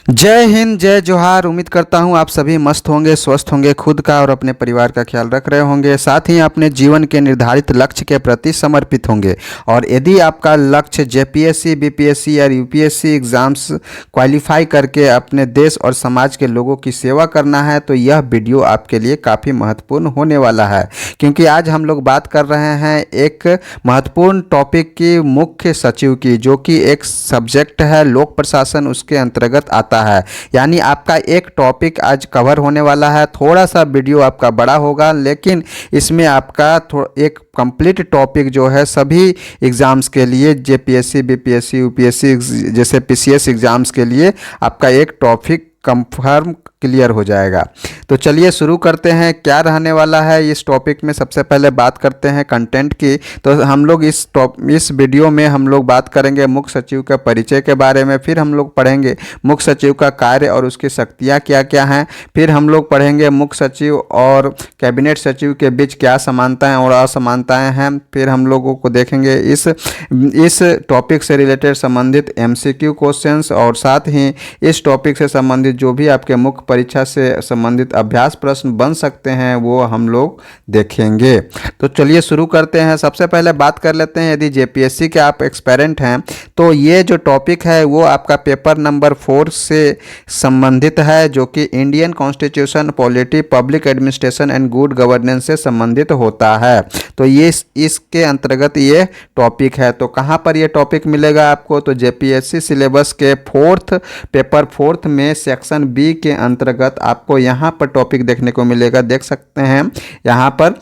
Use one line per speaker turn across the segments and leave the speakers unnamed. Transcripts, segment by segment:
जय हिंद, जय जोहार। उम्मीद करता हूँ आप सभी मस्त होंगे, स्वस्थ होंगे, खुद का और अपने परिवार का ख्याल रख रहे होंगे, साथ ही अपने जीवन के निर्धारित लक्ष्य के प्रति समर्पित होंगे। और यदि आपका लक्ष्य जेपीएससी, बीपीएससी या यूपीएससी एग्ज़ाम्स क्वालिफाई करके अपने देश और समाज के लोगों की सेवा करना है तो यह वीडियो आपके लिए काफ़ी महत्वपूर्ण होने वाला है, क्योंकि आज हम लोग बात कर रहे हैं एक महत्वपूर्ण टॉपिक की, मुख्य सचिव की, जो कि एक सब्जेक्ट है लोक प्रशासन, उसके अंतर्गत आता है। यानी आपका एक टॉपिक आज कवर होने वाला है। थोड़ा सा वीडियो आपका बड़ा होगा, लेकिन इसमें आपका एक कंप्लीट टॉपिक जो है सभी एग्ज़ाम्स के लिए, जेपीएससी, बीपीएससी, यूपीएससी जैसे पीसीएस एग्ज़ाम्स के लिए आपका एक टॉपिक कंफर्म क्लियर हो जाएगा। तो चलिए शुरू करते हैं। क्या रहने वाला है इस टॉपिक में, सबसे पहले बात करते हैं कंटेंट की। तो हम लोग इस वीडियो में हम लोग बात करेंगे मुख्य सचिव का परिचय के बारे में, फिर हम लोग पढ़ेंगे मुख्य सचिव का कार्य और उसकी शक्तियाँ क्या क्या हैं, फिर हम लोग पढ़ेंगे मुख्य सचिव और कैबिनेट सचिव के बीच क्या समानताएँ और असमानताएँ हैं, फिर हम लोगों को देखेंगे इस टॉपिक से रिलेटेड संबंधित एमसीक्यू क्वेश्चंस, और साथ ही इस टॉपिक से संबंधित जो भी आपके मुख्य परीक्षा से संबंधित अभ्यास प्रश्न बन सकते हैं वो हम लोग देखेंगे। तो चलिए शुरू करते हैं। सबसे पहले बात कर लेते हैं, यदि जेपीएससी के आप एक्सपेरेंट हैं तो ये जो टॉपिक है वो आपका पेपर नंबर 4 से संबंधित है, जो कि Indian constitution, polity, public administration and good governance से संबंधित होता है। तो ये इसके अंतर्गत ये टॉपिक है। तो कहाँ पर ये टॉपिक मिलेगा आपको, तो जेपीएससी सिलेबस के पेपर 4 में सेक्शन बी के अंतर्गत आपको यहाँ पर टॉपिक देखने को मिलेगा। देख सकते हैं यहाँ पर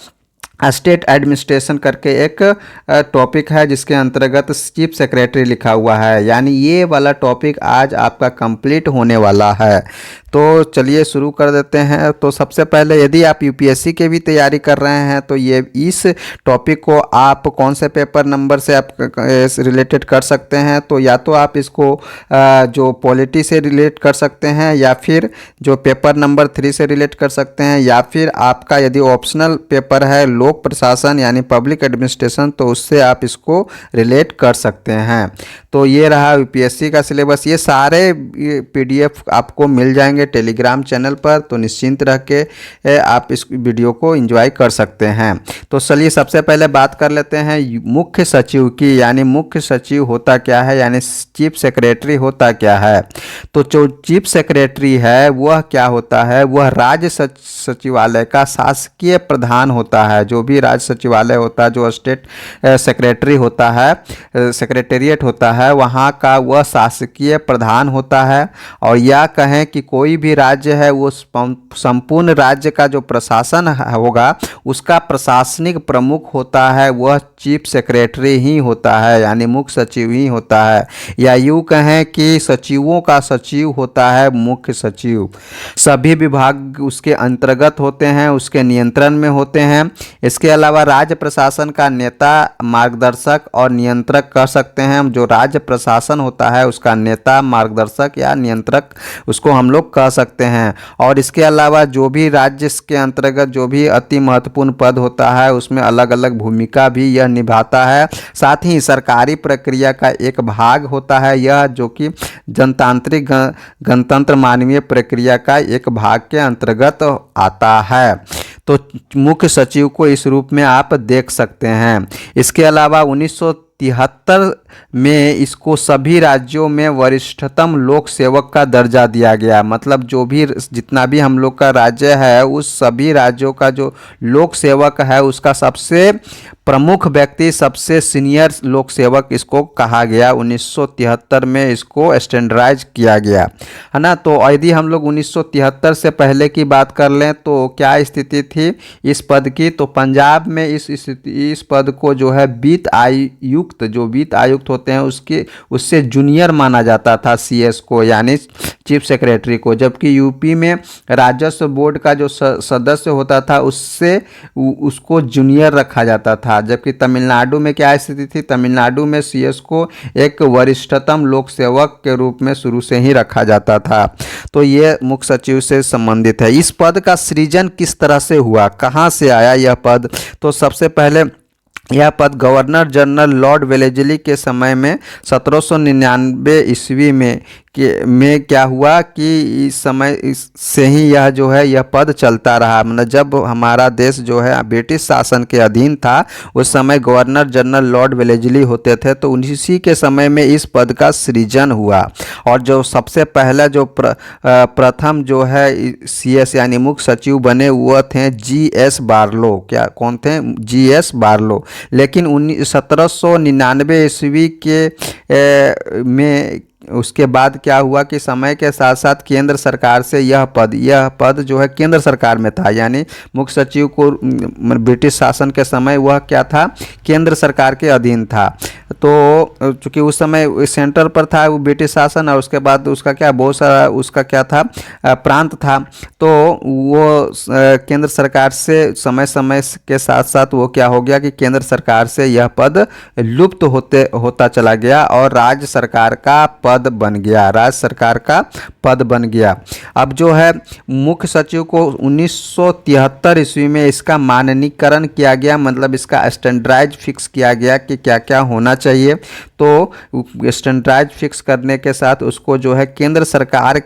स्टेट एडमिनिस्ट्रेशन करके एक टॉपिक है, जिसके अंतर्गत चीफ सेक्रेटरी लिखा हुआ है। यानी ये वाला टॉपिक आज आपका कंप्लीट होने वाला है। तो चलिए शुरू कर देते हैं। तो सबसे पहले यदि आप यूपीएससी के भी तैयारी कर रहे हैं तो ये इस टॉपिक को आप कौन से पेपर नंबर से आप रिलेटेड कर सकते हैं, तो या तो आप इसको जो पॉलिटी से रिलेट कर सकते हैं, या फिर जो पेपर नंबर 3 से रिलेट कर सकते हैं, या फिर आपका यदि ऑप्शनल पेपर है लोक प्रशासन यानी पब्लिक एडमिनिस्ट्रेशन तो उससे आप इसको रिलेट कर सकते हैं। तो ये रहा यूपीएससी का सिलेबस। ये सारे पीडीएफ आपको मिल जाएंगे टेलीग्राम चैनल पर, तो निश्चिंत रह के आप इस वीडियो को एंजॉय कर सकते हैं। तो चलिए सबसे पहले बात कर लेते हैं मुख्य सचिव की। यानी मुख्य सचिव होता क्या है, यानी चीफ सेक्रेटरी होता क्या है। तो जो चीफ सेक्रेटरी है वह क्या होता है, वह राज्य सचिवालय का शासकीय प्रधान होता है। जो भी राज्य सचिवालय होता है, जो स्टेट सेक्रेटरी होता है, सेक्रेटेरिएट होता है, वहाँ का वह शासकीय प्रधान होता है। और यह कहें कि कोई भी राज्य है वो संपूर्ण राज्य का जो प्रशासन होगा उसका प्रशासनिक प्रमुख होता है, वह चीफ सेक्रेटरी ही होता है, यानी मुख्य सचिव ही होता है। या यूँ कहें कि सचिवों का सचिव होता है मुख्य सचिव। सभी विभाग उसके अंतर्गत होते हैं, उसके नियंत्रण में होते हैं। इसके अलावा राज्य प्रशासन का नेता, मार्गदर्शक और नियंत्रक कर सकते हैं। जो राज्य प्रशासन होता है उसका नेता, मार्गदर्शक या नियंत्रक उसको हम लोग कह सकते हैं। और इसके अलावा जो भी राज्य के अंतर्गत जो भी अति महत्वपूर्ण पद होता है उसमें अलग अलग भूमिका भी यह निभाता है। साथ ही सरकारी प्रक्रिया का एक भाग होता है यह, जो कि जनतांत्रिक गणतंत्र मानवीय प्रक्रिया का एक भाग के अंतर्गत आता है। तो मुख्य सचिव को इस रूप में आप देख सकते हैं। इसके अलावा 1973 में इसको सभी राज्यों में वरिष्ठतम लोक सेवक का दर्जा दिया गया। मतलब जो भी जितना भी हम लोग का राज्य है उस सभी राज्यों का जो लोक सेवक है उसका सबसे प्रमुख व्यक्ति, सबसे सीनियर लोक सेवक इसको कहा गया। 1973 में इसको स्टैंडर्डाइज किया गया है ना। तो यदि हम लोग 1973 से पहले की बात कर लें तो क्या स्थिति थी इस पद की, तो पंजाब में इस पद को जो है वित्त आयुक्त, जो वित्त आयुक्त होते हैं उससे जूनियर माना जाता था सीएस को, यानी चीफ सेक्रेटरी को। जबकि यूपी में राजस्व बोर्ड का जो सदस्य होता था उसको जूनियर रखा जाता था। जबकि तमिलनाडु में क्या स्थिति थी, तमिलनाडु में सीएस को एक वरिष्ठतम लोक सेवक के रूप में शुरू से ही रखा जाता था। तो ये मुख्य सचिव से संबंधित है। इस पद का सृजन किस तरह से हुआ, कहाँ से आया यह पद, तो सबसे पहले यह पद गवर्नर जनरल लॉर्ड वेलेस्ली के समय में 1799 ईस्वी में में क्या हुआ कि इस समय से ही यह जो है यह पद चलता रहा। मतलब जब हमारा देश जो है ब्रिटिश शासन के अधीन था, उस समय गवर्नर जनरल लॉर्ड वेलेस्ली होते थे, तो उसी के समय में इस पद का सृजन हुआ। और जो सबसे पहला जो प्रथम जो है CS यानी मुख्य सचिव बने वह थे GS बार्लो। क्या कौन थे? GS Barlow. लेकिन 1799 ईस्वी के में उसके बाद क्या हुआ कि समय के साथ साथ केंद्र सरकार से यह पद जो है केंद्र सरकार में था, यानी मुख्य सचिव को ब्रिटिश शासन के समय वह क्या था? केंद्र सरकार के अधीन था। तो चूंकि उस समय सेंटर पर था वो ब्रिटिश शासन, और उसके बाद उसका क्या बहुत सारा उसका क्या था प्रांत था, तो वो केंद्र सरकार से समय समय के साथ साथ वो क्या हो गया कि केंद्र सरकार से यह पद लुप्त होता चला गया और राज्य सरकार का पद बन गया, राज्य सरकार का पद बन गया। अब जो है मुख्य सचिव को 1973 ईस्वी में इसका माननीकरण किया गया, मतलब इसका स्टैंडर्डाइज फिक्स किया गया कि क्या क्या होना चाहिए। तो स्टैंडर्डाइज फिक्स करने के साथ उसको जो है केंद्र सरकार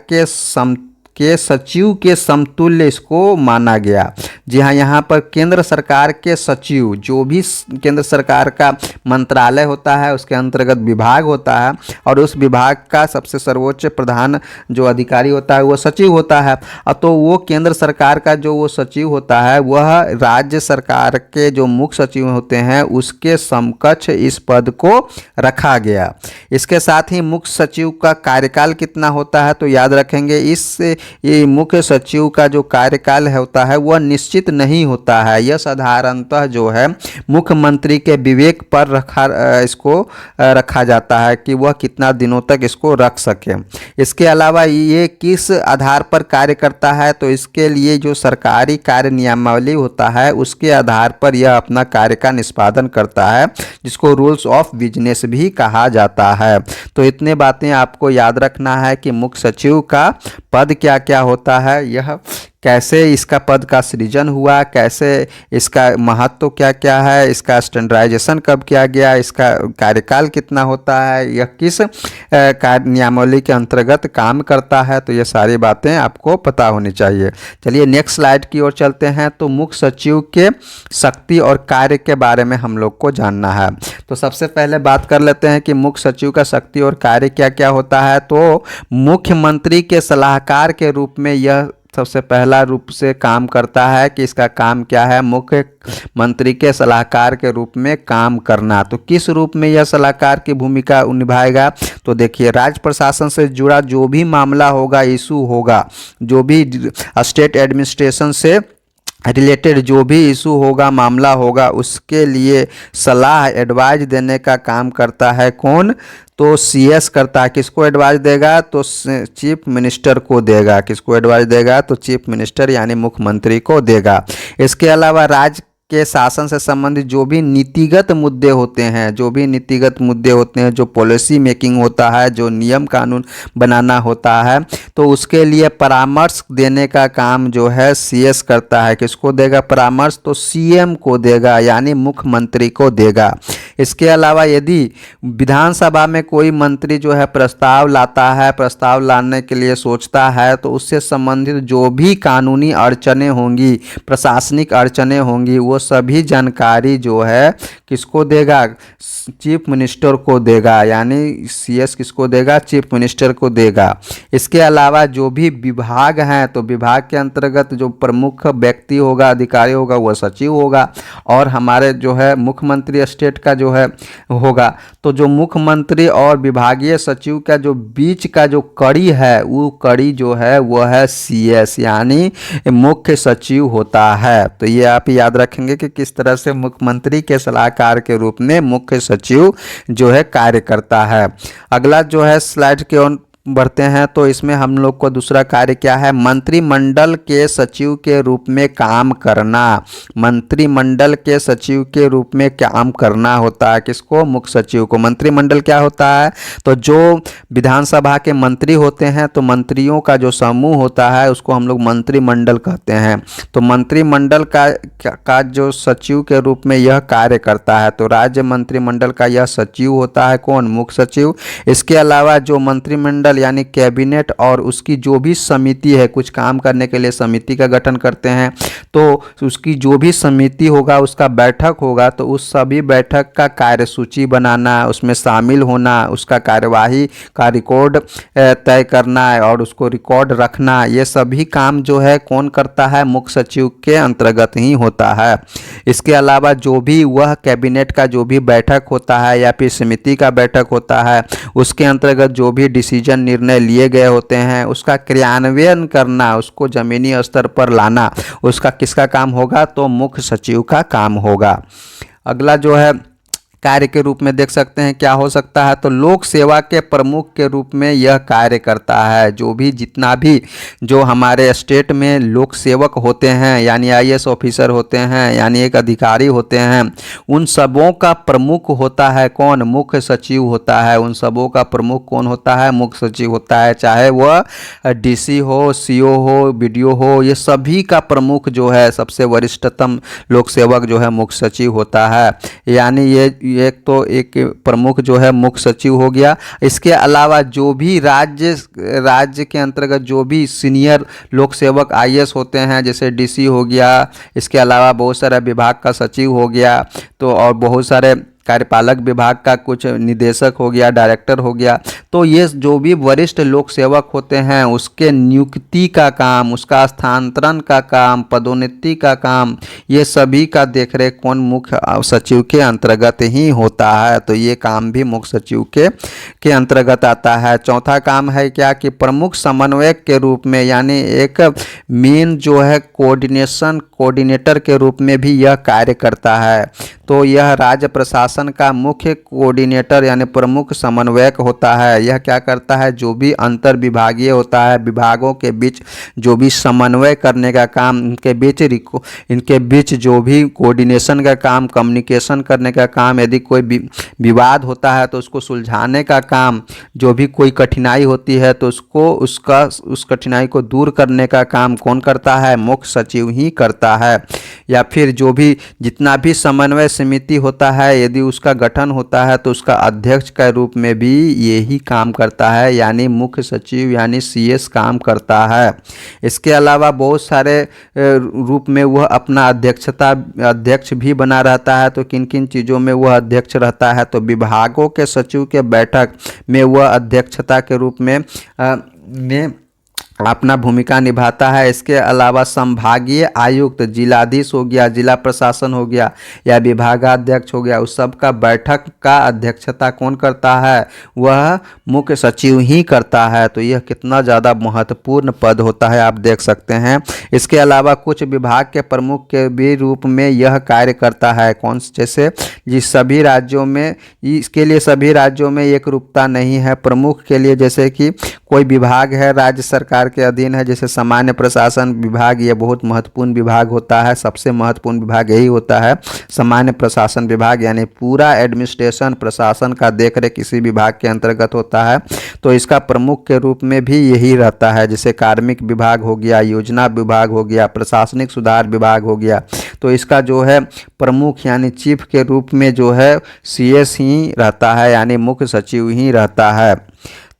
के सचिव के समतुल्य इसको माना गया। जी हाँ, यहाँ पर केंद्र सरकार के सचिव, जो भी केंद्र सरकार का मंत्रालय होता है उसके अंतर्गत विभाग होता है, और उस विभाग का सबसे सर्वोच्च प्रधान जो अधिकारी होता है वो सचिव होता है। तो वो केंद्र सरकार का जो वो सचिव होता है वह राज्य सरकार के जो मुख्य सचिव होते हैं उसके समकक्ष इस पद को रखा गया। इसके साथ ही मुख्य सचिव का कार्यकाल कितना होता है, तो याद रखेंगे ये मुख्य सचिव का जो कार्यकाल होता है वह निश्चित नहीं होता है। यह साधारणतः जो है मुख्यमंत्री के विवेक पर रखा जाता है कि वह कितना दिनों तक इसको रख सके। इसके अलावा ये किस आधार पर कार्य करता है, तो इसके लिए जो सरकारी कार्य नियमावली होता है उसके आधार पर यह अपना कार्य का निष्पादन करता है, जिसको रूल्स ऑफ बिजनेस भी कहा जाता है। तो इतने बातें आपको याद रखना है कि मुख्य सचिव का पद क्या क्या होता है, यह कैसे इसका पद का सृजन हुआ, कैसे इसका महत्व क्या क्या है, इसका स्टैंडर्डाइजेशन कब किया गया, इसका कार्यकाल कितना होता है, यह किस कार्य नियमावली के अंतर्गत काम करता है, तो ये सारी बातें आपको पता होनी चाहिए। चलिए नेक्स्ट स्लाइड की ओर चलते हैं। तो मुख्य सचिव के शक्ति और कार्य के बारे में हम लोग को जानना है। तो सबसे पहले बात कर लेते हैं कि मुख्य सचिव का शक्ति और कार्य क्या क्या होता है। तो मुख्यमंत्री के सलाहकार के रूप में यह सबसे पहला रूप से काम करता है कि इसका काम क्या है, मुख्यमंत्री के सलाहकार के रूप में काम करना। तो किस रूप में यह सलाहकार की भूमिका निभाएगा, तो देखिए राज्य प्रशासन से जुड़ा जो भी मामला होगा, इशू होगा, जो भी स्टेट एडमिनिस्ट्रेशन से रिलेटेड जो भी इशू होगा, मामला होगा, उसके लिए सलाह एडवाइज देने का काम करता है कौन, तो CS करता है। किसको एडवाइस देगा, तो चीफ मिनिस्टर को देगा। किसको एडवाइस देगा, तो चीफ मिनिस्टर यानी मुख्यमंत्री को देगा। इसके अलावा राज्य के शासन से संबंधित जो भी नीतिगत मुद्दे होते हैं, जो पॉलिसी मेकिंग होता है, जो नियम कानून बनाना होता है, तो उसके लिए परामर्श देने का काम जो है CS करता है। किसको देगा परामर्श, तो CM को देगा यानी मुख्यमंत्री को देगा। इसके अलावा यदि विधानसभा में कोई मंत्री जो है प्रस्ताव लाता है, प्रस्ताव लाने के लिए सोचता है, तो उससे संबंधित जो भी कानूनी अड़चनें होंगी, प्रशासनिक अड़चनें होंगी, वो सभी जानकारी जो है किसको देगा, चीफ मिनिस्टर को देगा। यानी CS किसको देगा, चीफ मिनिस्टर को देगा। इसके अलावा जो भी विभाग हैं, तो विभाग के अंतर्गत जो प्रमुख व्यक्ति होगा, अधिकारी होगा, वह सचिव होगा। और हमारे जो है मुख्यमंत्री स्टेट का जो है होगा, तो जो मुख्यमंत्री और विभागीय सचिव का जो बीच का जो कड़ी है, वो कड़ी जो है वह है CS यानी मुख्य सचिव होता है। तो ये आप याद रखेंगे कि किस तरह से मुख्यमंत्री के सलाहकार के रूप में मुख्य सचिव जो है कार्य करता है। अगला जो है स्लाइड के ओर बढ़ते हैं। तो इसमें हम लोग को दूसरा कार्य क्या है, मंत्रिमंडल के सचिव के रूप में काम करना। मंत्रिमंडल के सचिव के रूप में काम करना होता है किसको, मुख्य सचिव को। मंत्रिमंडल क्या होता है, तो जो विधानसभा के मंत्री होते हैं, तो मंत्रियों का जो समूह होता है उसको हम लोग मंत्रिमंडल कहते हैं। तो मंत्रिमंडल का जो सचिव के रूप में यह कार्य करता है। तो राज्य मंत्रिमंडल का यह सचिव होता है कौन, मुख्य सचिव। इसके अलावा जो मंत्रिमंडल मंत्रिमंडल यानी कैबिनेट और उसकी जो भी समिति है, कुछ काम करने के लिए समिति का गठन करते हैं, तो उसकी जो भी समिति होगा उसका बैठक होगा, तो उस सभी बैठक का कार्यसूची बनाना, उसमें शामिल होना, उसका कार्यवाही का रिकॉर्ड तय करना है और उसको रिकॉर्ड रखना, ये सभी काम जो है कौन करता है? मुख्य सचिव के अंतर्गत ही होता है। इसके अलावा जो भी वह कैबिनेट का जो भी बैठक होता है या फिर समिति का बैठक होता है, उसके अंतर्गत जो भी डिसीजन निर्णय लिए गए होते हैं उसका क्रियान्वयन करना, उसको ज़मीनी स्तर पर लाना, उसका किसका काम होगा? तो मुख्य सचिव का काम होगा। अगला जो है कार्य के रूप में देख सकते हैं क्या हो सकता है, तो लोक सेवा के प्रमुख के रूप में यह कार्य करता है। जो भी जितना भी जो हमारे स्टेट में लोक सेवक होते हैं यानी आईएएस ऑफिसर होते हैं यानी एक अधिकारी होते हैं, उन सबों का प्रमुख होता है कौन? मुख्य सचिव होता है। उन सबों का प्रमुख कौन होता है? मुख्य सचिव होता है। चाहे वह डीसी हो, सीओ हो, बीडीओ हो, ये सभी का प्रमुख जो है सबसे वरिष्ठतम लोक सेवक जो है मुख्य सचिव होता है। यानी ये एक तो एक प्रमुख जो है मुख्य सचिव हो गया। इसके अलावा जो भी राज्य के अंतर्गत जो भी सीनियर लोक सेवक आईएएस होते हैं, जैसे डीसी हो गया, इसके अलावा बहुत सारा विभाग का सचिव हो गया, तो और बहुत सारे कार्यपालक विभाग का कुछ निदेशक हो गया, डायरेक्टर हो गया, तो ये जो भी वरिष्ठ लोक सेवक होते हैं उसके नियुक्ति का काम, उसका स्थानांतरण का काम, पदोन्नति का काम, ये सभी का देखरेख कौन? मुख्य सचिव के अंतर्गत ही होता है। तो ये काम भी मुख्य सचिव के अंतर्गत आता है। चौथा काम है क्या कि प्रमुख समन्वयक के रूप में यानी एक मेन जो है कोऑर्डिनेटर के रूप में भी यह कार्य करता है। तो यह राज्य प्रशासन का मुख्य कोऑर्डिनेटर यानी प्रमुख समन्वयक होता है। यह क्या करता है? जो भी अंतर विभागीय होता है, विभागों के बीच जो भी समन्वय करने का काम, इनके बीच जो भी कोऑर्डिनेशन का काम, कम्युनिकेशन करने का काम, यदि कोई विवाद होता है तो उसको सुलझाने का काम, जो भी कोई कठिनाई होती है तो उस कठिनाई को दूर करने का काम कौन करता है? मुख्य सचिव ही करता है। या फिर जो भी जितना भी समन्वय समिति होता है यदि उसका गठन होता है तो उसका अध्यक्ष के रूप में भी यही काम करता है, यानी मुख्य सचिव यानी सीएस काम करता है। इसके अलावा बहुत सारे रूप में वह अपना अध्यक्ष भी बना रहता है। तो किन किन चीज़ों में वह अध्यक्ष रहता है? तो विभागों के सचिव के बैठक में वह अध्यक्षता के रूप में अपना भूमिका निभाता है। इसके अलावा संभागीय आयुक्त, जिलाधीश हो गया, जिला प्रशासन हो गया या विभागाध्यक्ष हो गया, उस सब का बैठक का अध्यक्षता कौन करता है? वह मुख्य सचिव ही करता है। तो यह कितना ज़्यादा महत्वपूर्ण पद होता है आप देख सकते हैं। इसके अलावा कुछ विभाग के प्रमुख के भी रूप में यह कार्य करता है। कौन? जैसे जिस सभी राज्यों में, इसके लिए सभी राज्यों में एक रूपता नहीं है। प्रमुख के लिए जैसे कि कोई विभाग है राज्य सरकार के अधीन है, जैसे सामान्य प्रशासन विभाग, ये बहुत महत्वपूर्ण विभाग होता है। सबसे महत्वपूर्ण विभाग यही होता है सामान्य प्रशासन विभाग, यानी पूरा एडमिनिस्ट्रेशन प्रशासन का देखरेख किसी विभाग के अंतर्गत होता है। तो इसका प्रमुख के रूप में भी यही रहता है। जैसे कार्मिक विभाग हो गया, योजना विभाग हो गया, प्रशासनिक सुधार विभाग हो गया, तो इसका जो है प्रमुख यानी चीफ के रूप में जो है सीएस ही रहता है, यानी मुख्य सचिव ही रहता है।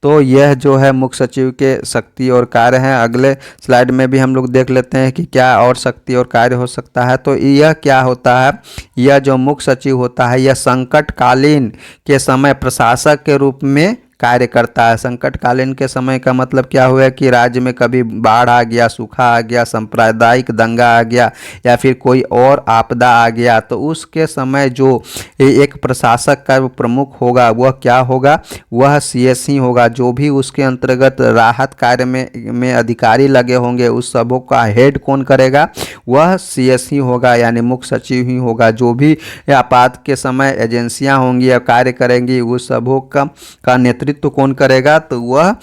तो यह जो है मुख्य सचिव के शक्ति और कार्य हैं। अगले स्लाइड में भी हम लोग देख लेते हैं कि क्या और शक्ति और कार्य हो सकता है। तो यह क्या होता है? यह जो मुख्य सचिव होता है यह संकटकालीन के समय प्रशासक के रूप में कार्य करता है। संकटकालीन के समय का मतलब क्या हुआ कि राज्य में कभी बाढ़ आ गया, सूखा आ गया, सांप्रदायिक दंगा आ गया या फिर कोई और आपदा आ गया, तो उसके समय जो एक प्रशासक का प्रमुख होगा वह क्या होगा? वह सीएस ही होगा। जो भी उसके अंतर्गत राहत कार्य में अधिकारी लगे होंगे उस सबों का हेड कौन करेगा? वह सीएस ही होगा, यानी मुख्य सचिव ही होगा। जो भी आपात के समय एजेंसियां होंगी या कार्य करेंगी उस सबों का नेतृत्व कौन करेगा? तो वह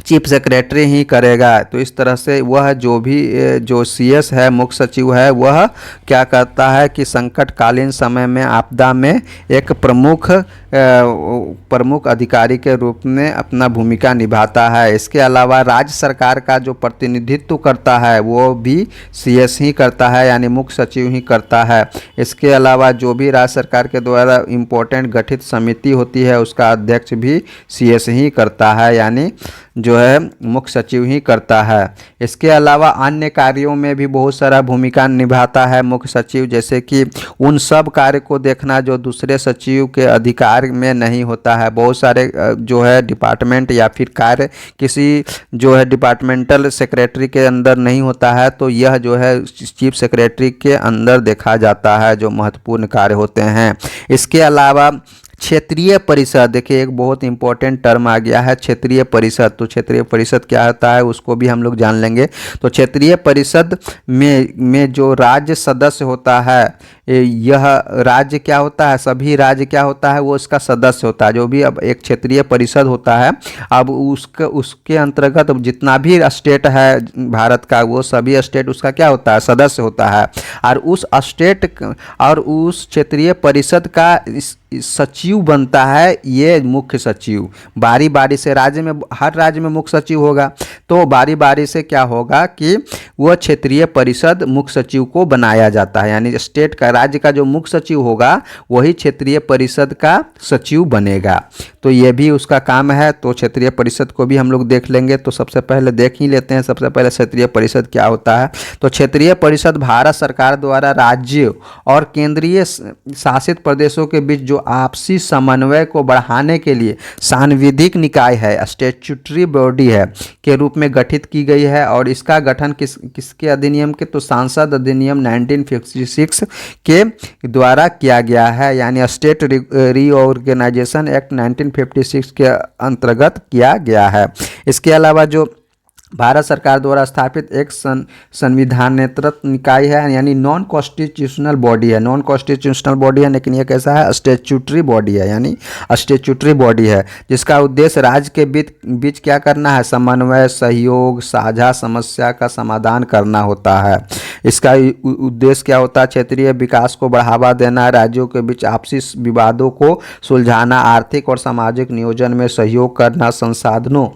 चीफ सेक्रेटरी ही करेगा। तो इस तरह से वह जो भी जो सीएस है, मुख्य सचिव है, वह क्या करता है कि संकटकालीन समय में, आपदा में एक प्रमुख अधिकारी के रूप में अपना भूमिका निभाता है। इसके अलावा राज्य सरकार का जो प्रतिनिधित्व करता है वो भी सीएस ही करता है, यानी मुख्य सचिव ही करता है। इसके अलावा जो भी राज्य सरकार के द्वारा इम्पोर्टेंट गठित समिति होती है उसका अध्यक्ष भी सीएस ही करता है, यानी जो है मुख्य सचिव ही करता है। इसके अलावा अन्य कार्यों में भी बहुत सारा भूमिका निभाता है मुख्य सचिव, जैसे कि उन सब कार्य को देखना जो दूसरे सचिव के अधिकार में नहीं होता है। बहुत सारे जो है डिपार्टमेंट या फिर कार्य किसी जो है डिपार्टमेंटल सेक्रेटरी के अंदर नहीं होता है, तो यह जो है चीफ सेक्रेटरी के अंदर देखा जाता है जो महत्वपूर्ण कार्य होते हैं। इसके अलावा क्षेत्रीय परिषद, देखिए एक बहुत इंपॉर्टेंट टर्म आ गया है क्षेत्रीय परिषद। तो क्षेत्रीय परिषद क्या होता है उसको भी हम लोग जान लेंगे। तो क्षेत्रीय परिषद में जो राज्य सदस्य होता है, यह राज्य क्या होता है, सभी राज्य क्या होता है, वो इसका सदस्य होता है। जो भी अब एक क्षेत्रीय परिषद होता है, अब उसके अंतर्गत जितना भी स्टेट है भारत का, वो सभी स्टेट उसका क्या होता है, सदस्य होता है। और उस स्टेट और उस क्षेत्रीय परिषद का सचिव बनता है ये मुख्य सचिव। बारी बारी से राज्य में, हर राज्य में मुख्य सचिव होगा, तो बारी बारी से क्या होगा कि वह क्षेत्रीय परिषद मुख्य सचिव को बनाया जाता है, यानी स्टेट का, राज्य का जो मुख्य सचिव होगा वही क्षेत्रीय परिषद का सचिव बनेगा। तो ये भी उसका काम है। तो क्षेत्रीय परिषद को भी हम लोग देख लेंगे। तो सबसे पहले देख ही लेते हैं, सबसे पहले क्षेत्रीय परिषद क्या होता है। तो क्षेत्रीय परिषद भारत सरकार द्वारा राज्य और केंद्रीय शासित प्रदेशों के बीच जो आपसी समन्वय को बढ़ाने के लिए सांविधिक निकाय है, स्टैट्यूटरी बॉडी है, के रूप में गठित की गई है। और इसका गठन किसके अधिनियम के, तो सांसद अधिनियम 1956 के द्वारा किया गया है, यानी स्टेट रीऑर्गेनाइजेशन एक्ट 1956 के अंतर्गत किया गया है। इसके अलावा जो भारत सरकार द्वारा स्थापित एक संविधानेतर निकाय है, यानी नॉन कॉन्स्टिट्यूशनल बॉडी है। नॉन कॉन्स्टिट्यूशनल बॉडी है लेकिन ये कैसा है, स्टैट्यूटरी बॉडी है, यानी स्टैट्यूटरी बॉडी है, जिसका उद्देश्य राज्य के बीच क्या करना है, समन्वय, सहयोग, साझा समस्या का समाधान करना होता है। इसका उद्देश्य क्या होता है, क्षेत्रीय विकास को बढ़ावा देना, राज्यों के बीच आपसी विवादों को सुलझाना, आर्थिक और सामाजिक नियोजन में सहयोग करना, संसाधनों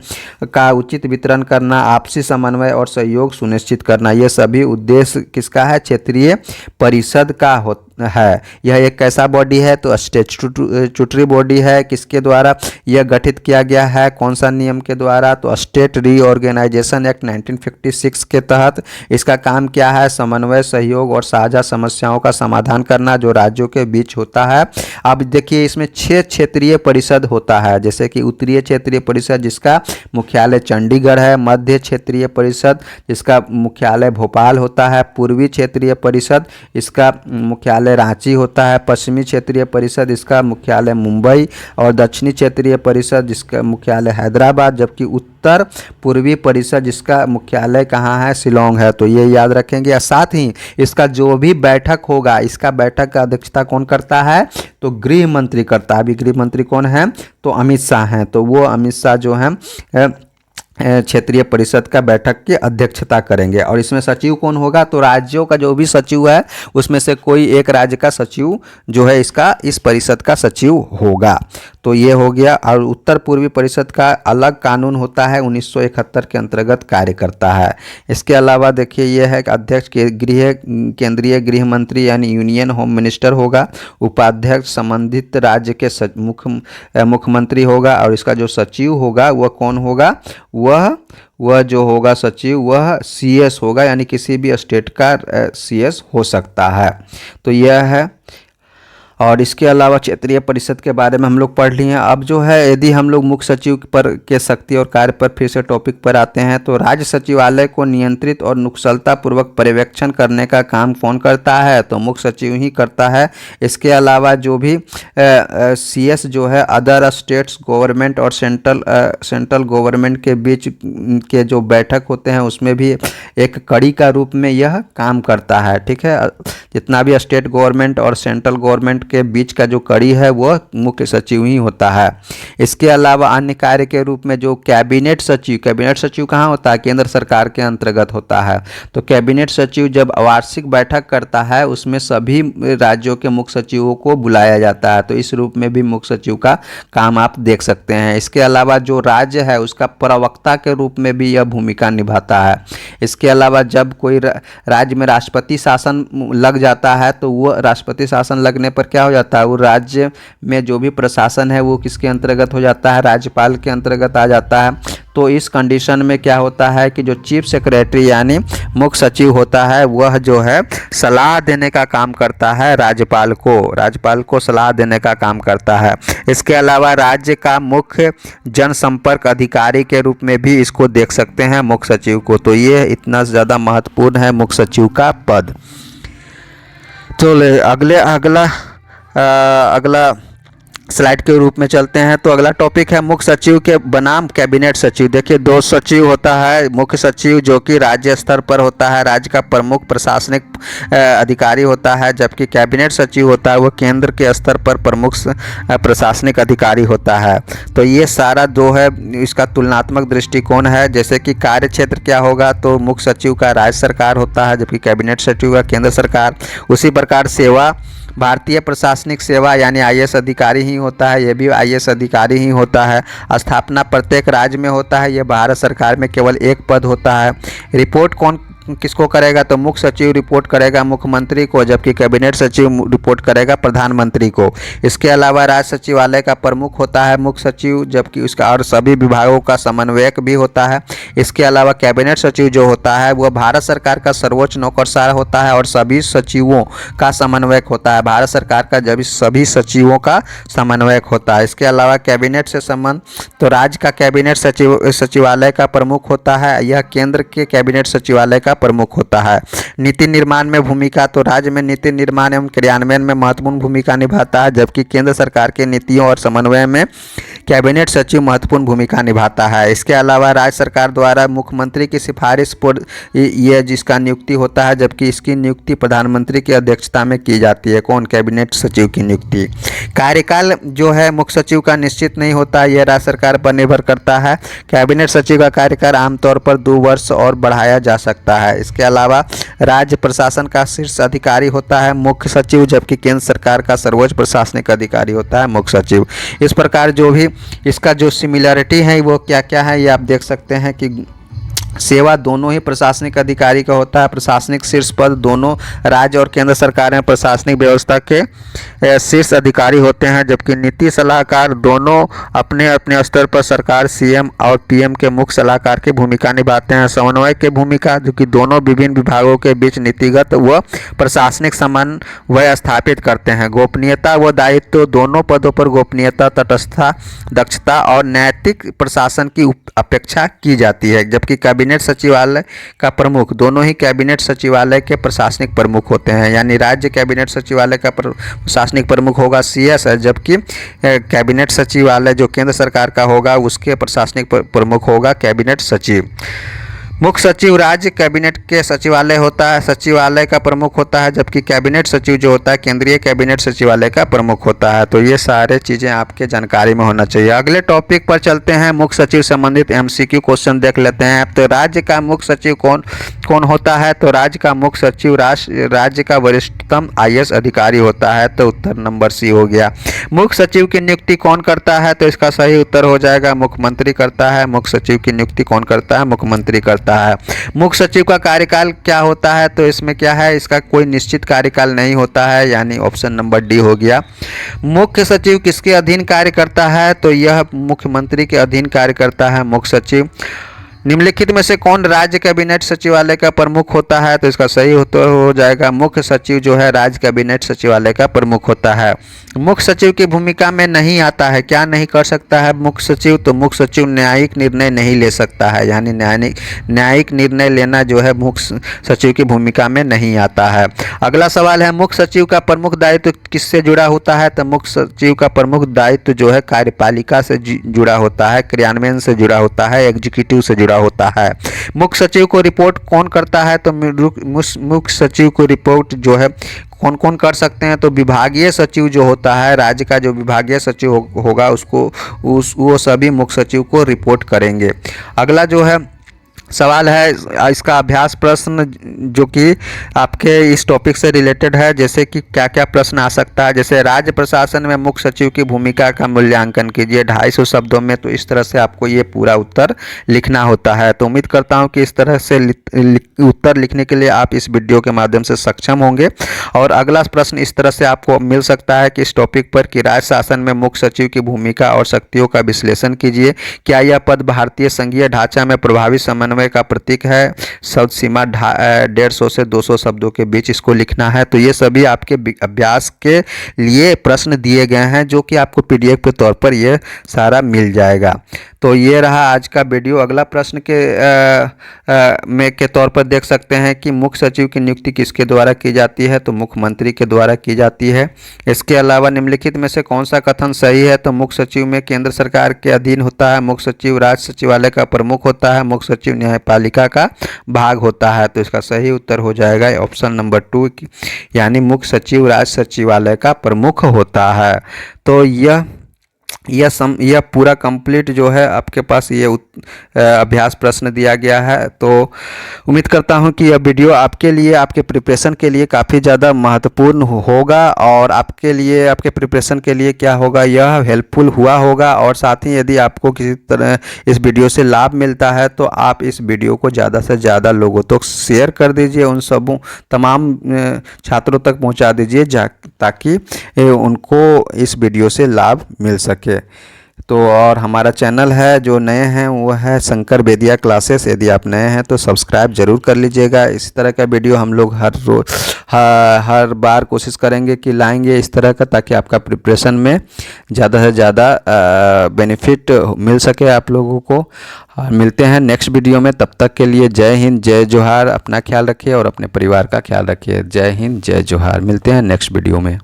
का उचित वितरण करना, आपसी समन्वय और सहयोग सुनिश्चित करना। ये सभी उद्देश्य किसका है, क्षेत्रीय परिषद का है। यह एक कैसा बॉडी है, तो स्टैट्यूटरी बॉडी है। किसके द्वारा यह गठित किया गया है, कौन सा नियम के द्वारा, तो स्टेट रीऑर्गेनाइजेशन एक्ट 1956 के तहत। इसका काम क्या है, समन्वय, सहयोग और साझा समस्याओं का समाधान करना जो राज्यों के बीच होता है। अब देखिए इसमें 6 क्षेत्रीय परिषद होता है, जैसे कि उत्तरीय क्षेत्रीय परिषद जिसका मुख्यालय चंडीगढ़ है, मध्य क्षेत्रीय परिषद जिसका मुख्यालय भोपाल होता है, पूर्वी क्षेत्रीय परिषद इसका मुख्यालय रांची होता है, पश्चिमी क्षेत्रीय परिषद इसका मुख्यालय मुंबई और दक्षिणी क्षेत्रीय परिषद जिसका मुख्यालय हैदराबाद, जबकि उत्तर पूर्वी परिषद जिसका मुख्यालय कहाँ है, शिलोंग है। तो ये याद रखेंगे। साथ ही इसका जो भी बैठक होगा, इसका बैठक का अध्यक्षता कौन करता है, तो गृह मंत्री करता है। अभी गृह मंत्री कौन है, तो अमित शाह हैं। तो वो अमित शाह जो है क्षेत्रीय परिषद का बैठक की अध्यक्षता करेंगे। और इसमें सचिव कौन होगा, तो राज्यों का जो भी सचिव है उसमें से कोई एक राज्य का सचिव जो है इस परिषद का सचिव होगा। तो ये हो गया। और उत्तर पूर्वी परिषद का अलग कानून होता है, 1971 के अंतर्गत कार्य करता है। इसके अलावा देखिए ये है कि अध्यक्ष केंद्रीय गृह मंत्री यानी यूनियन होम मिनिस्टर होगा, उपाध्यक्ष संबंधित राज्य के मुख्यमंत्री होगा, और इसका जो सचिव होगा वह कौन होगा, वह जो होगा सचिव वह सीएस होगा, यानी किसी भी स्टेट का सीएस हो सकता है। तो यह है। और इसके अलावा क्षेत्रीय परिषद के बारे में हम लोग पढ़ लिए। अब जो है यदि हम लोग मुख्य सचिव पर के शक्ति और कार्य पर फिर से टॉपिक पर आते हैं, तो राज्य सचिवालय को नियंत्रित और नुकसलता पूर्वक पर्यवेक्षण करने का काम कौन करता है, तो मुख्य सचिव ही करता है। इसके अलावा जो भी सीएस जो है अदर स्टेट्स गवर्नमेंट और सेंट्रल गवर्नमेंट के बीच के जो बैठक होते हैं उसमें भी एक कड़ी का रूप में यह काम करता है। ठीक है, जितना भी स्टेट गवर्नमेंट और सेंट्रल गवर्नमेंट के बीच का जो कड़ी है वो मुख्य सचिव ही होता है। इसके अलावा अन्य कार्य के रूप में जो कैबिनेट सचिव कहाँ होता है? केंद्र सरकार के अंतर्गत होता है। तो कैबिनेट सचिव जब वार्षिक बैठक करता है उसमें सभी राज्यों के मुख्य सचिवों को बुलाया जाता है, तो इस रूप में भी मुख्य सचिव का काम आप देख सकते हैं। इसके अलावा जो राज्य है उसका प्रवक्ता के रूप में भी यह भूमिका निभाता है। इसके अलावा जब कोई राज्य में राष्ट्रपति शासन लग जाता है तो वो राष्ट्रपति शासन लगने पर क्या हो जाता है, वो राज्य में जो भी प्रशासन है वो किसके अंतर्गत हो जाता है? राज्यपाल के अंतर्गत आ जाता है। तो इस कंडीशन में क्या होता है कि जो चीफ सेक्रेटरी यानी मुख्य सचिव होता है वह जो है सलाह देने का काम करता है, राज्यपाल को सलाह देने का काम करता है। इसके अलावा राज्य का मुख्य जनसंपर्क अधिकारी के रूप में भी इसको देख सकते हैं मुख्य सचिव को। तो ये इतना ज़्यादा महत्वपूर्ण है मुख्य सचिव का पद। तो अगला स्लाइड के रूप में चलते हैं। तो अगला टॉपिक है मुख्य सचिव के बनाम कैबिनेट सचिव। देखिए, दो सचिव होता है, मुख्य सचिव जो कि राज्य स्तर पर होता है, राज्य का प्रमुख प्रशासनिक अधिकारी होता है, जबकि कैबिनेट सचिव होता है वो केंद्र के स्तर पर प्रमुख प्रशासनिक अधिकारी होता है। तो ये सारा जो है इसका तुलनात्मक दृष्टिकोण है। जैसे कि कार्य क्षेत्र क्या होगा, तो मुख्य सचिव का राज्य सरकार होता है जबकि कैबिनेट सचिव का केंद्र सरकार। उसी प्रकार सेवा, भारतीय प्रशासनिक सेवा यानी आईएएस अधिकारी ही होता है, ये भी आईएएस अधिकारी ही होता है। स्थापना प्रत्येक राज्य में होता है, ये भारत सरकार में केवल एक पद होता है। रिपोर्ट कौन किसको करेगा, तो मुख्य सचिव रिपोर्ट करेगा मुख्यमंत्री को, जबकि कैबिनेट सचिव रिपोर्ट करेगा प्रधानमंत्री को। इसके अलावा राज्य सचिवालय का प्रमुख होता है मुख्य सचिव, जबकि उसका और सभी विभागों का समन्वयक भी होता है। इसके अलावा कैबिनेट सचिव जो होता है वह भारत सरकार का सर्वोच्च नौकरशाह होता है और सभी सचिवों का समन्वयक होता है। भारत सरकार का जब सभी सचिवों का समन्वयक होता है। इसके अलावा कैबिनेट से संबंध, तो राज्य का कैबिनेट सचिवालय का प्रमुख होता है, यह केंद्र के कैबिनेट सचिवालय का प्रमुख होता है। नीति निर्माण में भूमिका, तो राज्य में नीति निर्माण एवं क्रियान्वयन में महत्वपूर्ण भूमिका निभाता है, जबकि केंद्र सरकार के नीतियों और समन्वय में कैबिनेट सचिव महत्वपूर्ण भूमिका निभाता है। इसके अलावा राज्य सरकार द्वारा मुख्यमंत्री की सिफारिश पर यह जिसका नियुक्ति होता है, जबकि इसकी नियुक्ति प्रधानमंत्री की अध्यक्षता में की जाती है। कौन? कैबिनेट सचिव की नियुक्ति। कार्यकाल जो है मुख्य सचिव का निश्चित नहीं होता, यह राज्य सरकार पर निर्भर करता है। कैबिनेट सचिव का कार्यकाल आमतौर पर 2 वर्ष और बढ़ाया जा सकता है। इसके अलावा राज्य प्रशासन का शीर्ष अधिकारी होता है मुख्य सचिव, जबकि केंद्र सरकार का सर्वोच्च प्रशासनिक अधिकारी होता है मुख्य सचिव। इस प्रकार जो भी इसका जो सिमिलरिटी है वो क्या क्या है ये आप देख सकते हैं कि सेवा दोनों ही प्रशासनिक अधिकारी का होता है। प्रशासनिक शीर्ष पद दोनों राज्य और केंद्र सरकार में प्रशासनिक व्यवस्था के शीर्ष अधिकारी होते हैं, जबकि नीति सलाहकार दोनों अपने अपने स्तर पर सरकार, सीएम और पीएम के मुख्य सलाहकार की भूमिका निभाते हैं। समन्वय की भूमिका, जो कि दोनों विभिन्न विभागों के बीच नीतिगत व प्रशासनिक समन्वय स्थापित करते हैं। गोपनीयता व दायित्व, दोनों पदों पर गोपनीयता, तटस्थता, दक्षता और नैतिक प्रशासन की अपेक्षा की जाती है। जबकि कैबिनेट सचिवालय का प्रमुख, दोनों ही कैबिनेट सचिवालय के प्रशासनिक प्रमुख होते हैं, यानी राज्य कैबिनेट सचिवालय का प्रशासनिक प्रमुख होगा सीएस है, जबकि कैबिनेट सचिवालय जो केंद्र सरकार का होगा उसके प्रशासनिक प्रमुख होगा कैबिनेट सचिव। मुख्य सचिव राज्य कैबिनेट के सचिवालय होता है, सचिवालय का प्रमुख होता है, जबकि कैबिनेट सचिव जो होता है केंद्रीय कैबिनेट सचिवालय का प्रमुख होता है। तो ये सारे चीज़ें आपके जानकारी में होना चाहिए। अगले टॉपिक पर चलते हैं, मुख्य सचिव संबंधित एमसीक्यू क्वेश्चन देख लेते हैं। तो राज्य का मुख्य सचिव कौन होता है, तो राज्य का मुख्य सचिव राज्य का वरिष्ठतम आईएएस अधिकारी होता है। तो उत्तर नंबर सी हो गया। मुख्य सचिव की नियुक्ति कौन करता है, तो इसका सही उत्तर हो जाएगा मुख्यमंत्री करता है। मुख्य सचिव की नियुक्ति कौन करता है, मुख्यमंत्री करता है। मुख्य सचिव का कार्यकाल क्या होता है, तो इसमें क्या है, इसका कोई निश्चित कार्यकाल नहीं होता है, यानी ऑप्शन नंबर डी हो गया। मुख्य सचिव किसके अधीन कार्य करता है, तो यह मुख्यमंत्री के अधीन कार्य करता है मुख्य सचिव। निम्नलिखित में से कौन राज्य कैबिनेट सचिवालय का प्रमुख होता है, तो इसका सही उत्तर हो जाएगा मुख्य सचिव जो है राज्य कैबिनेट सचिवालय का प्रमुख होता है। मुख्य सचिव की भूमिका में नहीं आता है, क्या नहीं कर सकता है मुख्य सचिव, तो मुख्य सचिव न्यायिक निर्णय नहीं ले सकता है, यानी न्यायिक निर्णय लेना जो है मुख्य सचिव की भूमिका में नहीं आता है। अगला सवाल है, मुख्य सचिव का प्रमुख दायित्व किससे जुड़ा होता है, तो मुख्य सचिव का प्रमुख दायित्व जो है कार्यपालिका से जुड़ा होता है, क्रियान्वयन से जुड़ा होता है, एग्जीक्यूटिव से जुड़ा पूरा होता है। मुख्य सचिव को रिपोर्ट कौन करता है? तो मुख्य सचिव को रिपोर्ट जो है कौन कौन कर सकते हैं? तो विभागीय सचिव जो होता है, राज्य का जो विभागीय सचिव होगा उसको वो सभी मुख्य सचिव को रिपोर्ट करेंगे। अगला जो है सवाल है इसका अभ्यास प्रश्न जो कि आपके इस टॉपिक से रिलेटेड है, जैसे कि क्या क्या प्रश्न आ सकता है। जैसे राज्य प्रशासन में मुख्य सचिव की भूमिका का मूल्यांकन कीजिए 250 शब्दों में। तो इस तरह से आपको ये पूरा उत्तर लिखना होता है। तो उम्मीद करता हूँ कि इस तरह से उत्तर लिखने के लिए आप इस वीडियो के माध्यम से सक्षम होंगे। और अगला प्रश्न इस तरह से आपको मिल सकता है कि इस टॉपिक पर कि राज्य शासन में मुख्य सचिव की भूमिका और शक्तियों का विश्लेषण कीजिए। क्या यह पद भारतीय संघीय ढांचा में प्रभावी समन्वय का प्रतीक है? शब्द सीमा 150 से 200 शब्दों के बीच इसको लिखना है। तो ये सभी आपके अभ्यास के लिए प्रश्न दिए गए हैं जो कि आपको पीडीएफ के तौर पर ये सारा मिल जाएगा। तो ये रहा आज का वीडियो। अगला प्रश्न के तौर पर देख सकते हैं कि मुख्य सचिव की नियुक्ति किसके द्वारा की जाती है? तो मुख्यमंत्री के द्वारा की जाती है। इसके अलावा निम्नलिखित में से कौन सा कथन सही है? तो मुख्य सचिव में केंद्र सरकार के अधीन होता है, मुख्य सचिव राज्य सचिवालय का प्रमुख होता है, मुख्य सचिव न्यायपालिका का भाग होता है। तो इसका सही उत्तर हो जाएगा ऑप्शन नंबर 2, यानी मुख्य सचिव राज्य सचिवालय का प्रमुख होता है। तो यह पूरा कंप्लीट जो है आपके पास ये अभ्यास प्रश्न दिया गया है। तो उम्मीद करता हूं कि यह वीडियो आपके लिए, आपके प्रिपरेशन के लिए काफ़ी ज़्यादा महत्वपूर्ण होगा और आपके लिए, आपके प्रिपरेशन के लिए क्या होगा, यह हेल्पफुल हुआ होगा। और साथ ही यदि आपको किसी तरह इस वीडियो से लाभ मिलता है तो आप इस वीडियो को ज़्यादा से ज़्यादा लोगों तक शेयर कर दीजिए, उन सब तमाम छात्रों तक पहुँचा दीजिए ताकि उनको इस वीडियो से लाभ मिल सके। तो और हमारा चैनल है, जो नए हैं वो है शंकर बेदिया क्लासेस। यदि आप नए हैं तो सब्सक्राइब जरूर कर लीजिएगा। इस तरह का वीडियो हम लोग हर बार कोशिश करेंगे कि लाएंगे इस तरह का, ताकि आपका प्रिपरेशन में ज़्यादा से ज़्यादा बेनिफिट मिल सके आप लोगों को। मिलते हैं नेक्स्ट वीडियो में, तब तक के लिए जय हिंद, जय जोहार। अपना ख्याल रखिए और अपने परिवार का ख्याल रखिए। जय हिंद, जय जोहार। मिलते हैं नेक्स्ट वीडियो में।